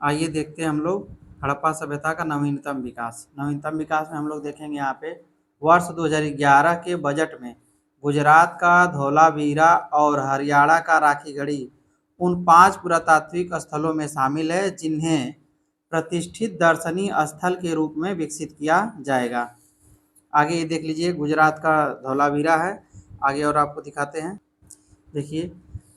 आइए देखते हैं हम लोग हड़प्पा सभ्यता का नवीनतम विकास। नवीनतम विकास में हम लोग देखेंगे यहाँ पे वर्ष 2011 के बजट में गुजरात का धोलावीरा और हरियाणा का राखीगढ़ी उन 5 पुरातात्विक स्थलों में शामिल है जिन्हें प्रतिष्ठित दर्शनीय स्थल के रूप में विकसित किया जाएगा। आगे ये देख लीजिए, गुजरात का धौलावीरा है। आगे और आपको दिखाते हैं। देखिए,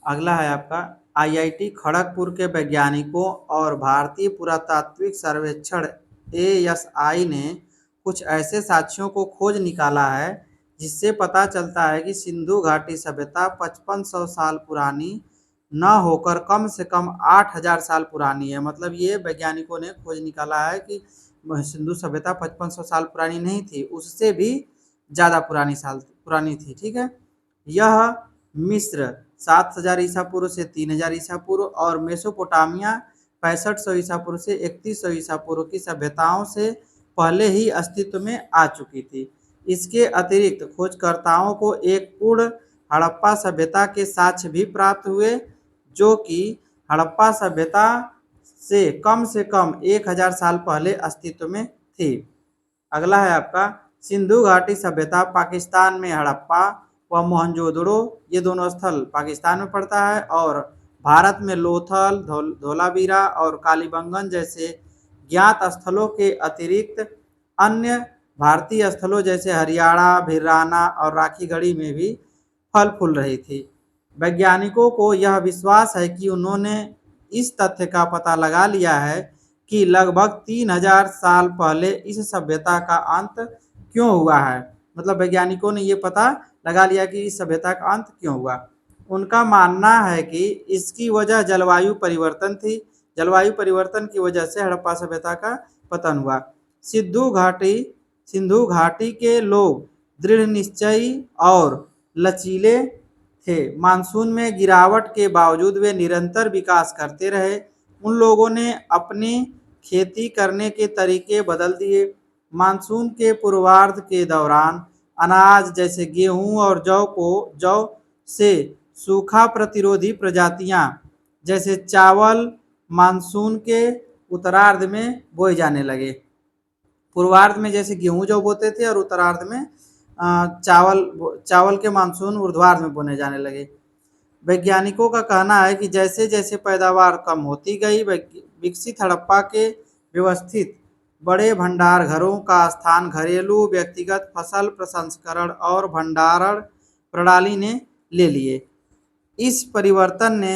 अगला है आपका आईआईटी खड़गपुर के वैज्ञानिकों और भारतीय पुरातात्विक सर्वेक्षण एएसआई ने कुछ ऐसे साक्ष्यों को खोज निकाला है जिससे पता चलता है कि सिंधु घाटी सभ्यता 5500 साल पुरानी न होकर कम से कम 8000 साल पुरानी है। मतलब ये वैज्ञानिकों ने खोज निकाला है कि सिंधु सभ्यता 5500 साल पुरानी नहीं थी, उससे भी ज़्यादा पुरानी थी। ठीक है। यह मिस्र 7000 ईसा पूर्व से 3000 ईसा पूर्व और मेसोपोटामिया 6500 ईसा पूर्व से 3100 ईसा पूर्व की सभ्यताओं से पहले ही अस्तित्व में आ चुकी थी। इसके अतिरिक्त खोजकर्ताओं को एक पूर्ण हड़प्पा सभ्यता के साक्ष्य भी प्राप्त हुए जो कि हड़प्पा सभ्यता से कम 1000 साल पहले अस्तित्व में थी। अगला है आपका सिंधु घाटी सभ्यता पाकिस्तान में हड़प्पा व मोहनजोदड़ो, ये दोनों स्थल पाकिस्तान में पड़ता है, और भारत में लोथल, धोलावीरा और कालीबंगन जैसे ज्ञात स्थलों के अतिरिक्त अन्य भारतीय स्थलों जैसे हरियाणा, भिराना और राखीगढ़ी में भी फल फूल रही थी। वैज्ञानिकों को यह विश्वास है कि उन्होंने इस तथ्य का पता लगा लिया है कि लगभग 3000 साल पहले इस सभ्यता का अंत क्यों हुआ है। मतलब वैज्ञानिकों ने ये पता लगा लिया कि इस सभ्यता का अंत क्यों हुआ। उनका मानना है कि इसकी वजह जलवायु परिवर्तन थी। जलवायु परिवर्तन की वजह से हड़प्पा सभ्यता का पतन हुआ। सिंधु घाटी सिंधु घाटी के लोग दृढ़ निश्चयी और लचीले थे। मानसून में गिरावट के बावजूद वे निरंतर विकास करते रहे। उन लोगों ने अपनी खेती करने के तरीके बदल दिए। मानसून के पूर्वार्ध के दौरान अनाज जैसे गेहूं और जौ से सूखा प्रतिरोधी प्रजातियां जैसे चावल मानसून के उत्तरार्ध में बोए जाने लगे। पूर्वार्ध में जैसे गेहूं जौ बोते थे और उत्तरार्ध में चावल चावल के मानसून ऊर्ध्वार्ध में बोने जाने लगे। वैज्ञानिकों का कहना है कि जैसे जैसे पैदावार कम होती गई, विकसित हड़प्पा के व्यवस्थित बड़े भंडार घरों का स्थान घरेलू व्यक्तिगत फसल प्रसंस्करण और भंडारण प्रणाली ने ले लिए। इस परिवर्तन ने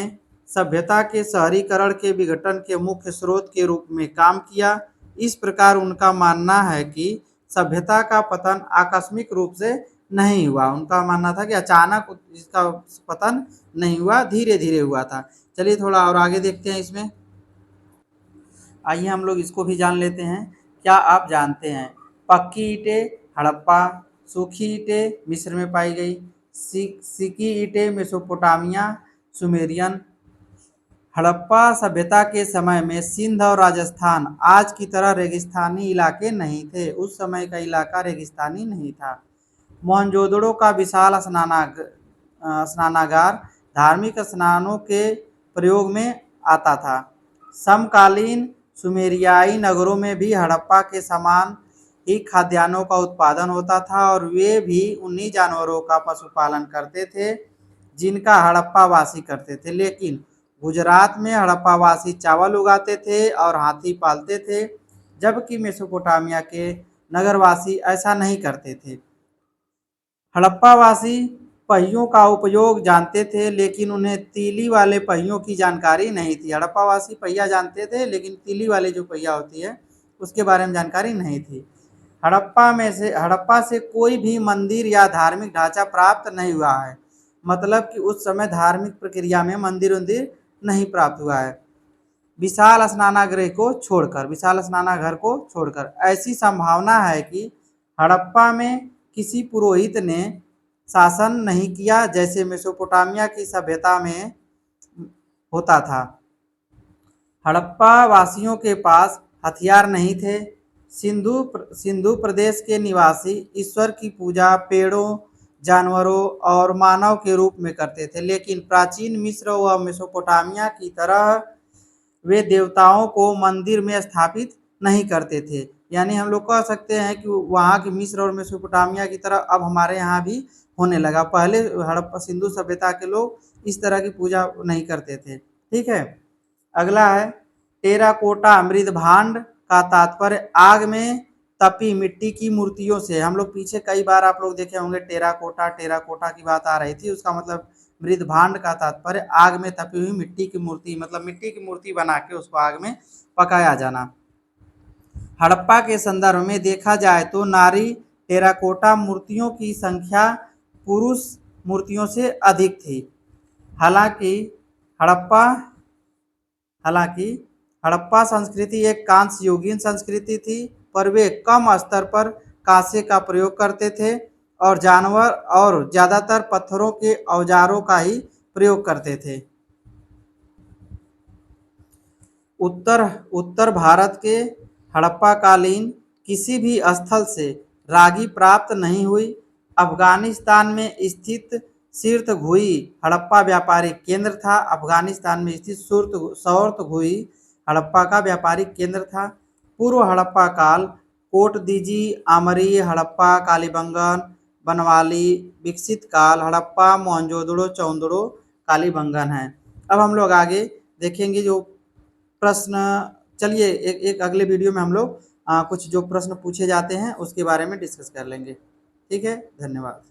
सभ्यता के शहरीकरण के विघटन के मुख्य स्रोत के रूप में काम किया। इस प्रकार उनका मानना है कि सभ्यता का पतन आकस्मिक रूप से नहीं हुआ। उनका मानना था कि अचानक इसका पतन नहीं हुआ, धीरे धीरे हुआ था। चलिए थोड़ा और आगे देखते हैं इसमें। आइए हम लोग इसको भी जान लेते हैं। क्या आप जानते हैं पक्की ईंटें हड़प्पा, सूखी ईंटें मिस्र में पाई गई, सिक्की ईंटें मेसोपोटामिया, सुमेरियन। हड़प्पा सभ्यता के समय में सिंध और राजस्थान आज की तरह रेगिस्तानी इलाके नहीं थे। उस समय का इलाका रेगिस्तानी नहीं था। मोहनजोदड़ो का विशाल स्नानागार धार्मिक स्नानों के प्रयोग में आता था। समकालीन सुमेरियाई नगरों में भी हड़प्पा के समान ही खाद्यान्नों का उत्पादन होता था और वे भी उन्हीं जानवरों का पशुपालन करते थे जिनका हड़प्पा वासी करते थे। लेकिन गुजरात में हड़प्पा वासी चावल उगाते थे और हाथी पालते थे, जबकि मेसोपोटामिया के नगरवासी ऐसा नहीं करते थे। हड़प्पावासी पहियों का उपयोग जानते थे लेकिन उन्हें तीली वाले पहियों की जानकारी नहीं थी। हड़प्पावासी पहिया जानते थे लेकिन तीली वाले जो पहिया होती है उसके बारे में जानकारी नहीं थी। हड़प्पा से कोई भी मंदिर या धार्मिक ढांचा प्राप्त नहीं हुआ है। मतलब कि उस समय धार्मिक प्रक्रिया में मंदिर उंदिर नहीं प्राप्त हुआ है। विशाल स्नानाघर को छोड़कर ऐसी संभावना है कि हड़प्पा में किसी पुरोहित ने शासन नहीं किया जैसे मेसोपोटामिया की सभ्यता में होता था। हड़प्पा वासियों के पास हथियार नहीं थे। सिंधु प्रदेश के निवासी ईश्वर की पूजा पेड़ों, जानवरों और मानव के रूप में करते थे, लेकिन प्राचीन मिस्र व मेसोपोटामिया की तरह वे देवताओं को मंदिर में स्थापित नहीं करते थे। यानी हम लोग कह सकते हैं कि वहाँ की मिस्र और मेसोपोटामिया की तरह अब हमारे यहाँ भी होने लगा। पहले हड़प्पा सिंधु सभ्यता के लोग इस तरह की पूजा नहीं करते थे। ठीक है, अगला है टेराकोटा मृद भांड का तात्पर्य आग में तपी मिट्टी की मूर्तियों से। हम लोग पीछे कई बार आप लोग देखे होंगे टेराकोटा टेराकोटा की बात आ रही थी, उसका मतलब मृद भांड का तात्पर्य आग में तपी हुई मिट्टी की मूर्ति, मतलब मिट्टी की मूर्ति बना के उसको आग में पकाया जाना। हड़प्पा के संदर्भ में देखा जाए तो नारी टेराकोटा मूर्तियों की संख्या पुरुष मूर्तियों से अधिक थी। हालांकि हड़प्पा हालांकि हड़प्पा संस्कृति एक कांस्य युगीन संस्कृति थी, पर वे कम स्तर पर कांसे का प्रयोग करते थे और जानवर और ज़्यादातर पत्थरों के औजारों का ही प्रयोग करते थे। उत्तर उत्तर भारत के हड़प्पाकालीन किसी भी स्थल से रागी प्राप्त नहीं हुई। अफगानिस्तान में स्थित सिर्तघुई हड़प्पा व्यापारिक केंद्र था। अफगानिस्तान में स्थित सौर्तघुई हड़प्पा का व्यापारिक केंद्र था। पूर्व हड़प्पा काल कोटदीजी आमरी हड़प्पा कालीबंगन बनवाली विकसित काल हड़प्पा मोहनजोदड़ो चौंदड़ो कालीबंगन है। अब हम लोग आगे देखेंगे जो प्रश्न। चलिए एक एक अगले वीडियो में हम लोग कुछ जो प्रश्न पूछे जाते हैं उसके बारे में डिस्कस कर लेंगे। ठीक है, धन्यवाद।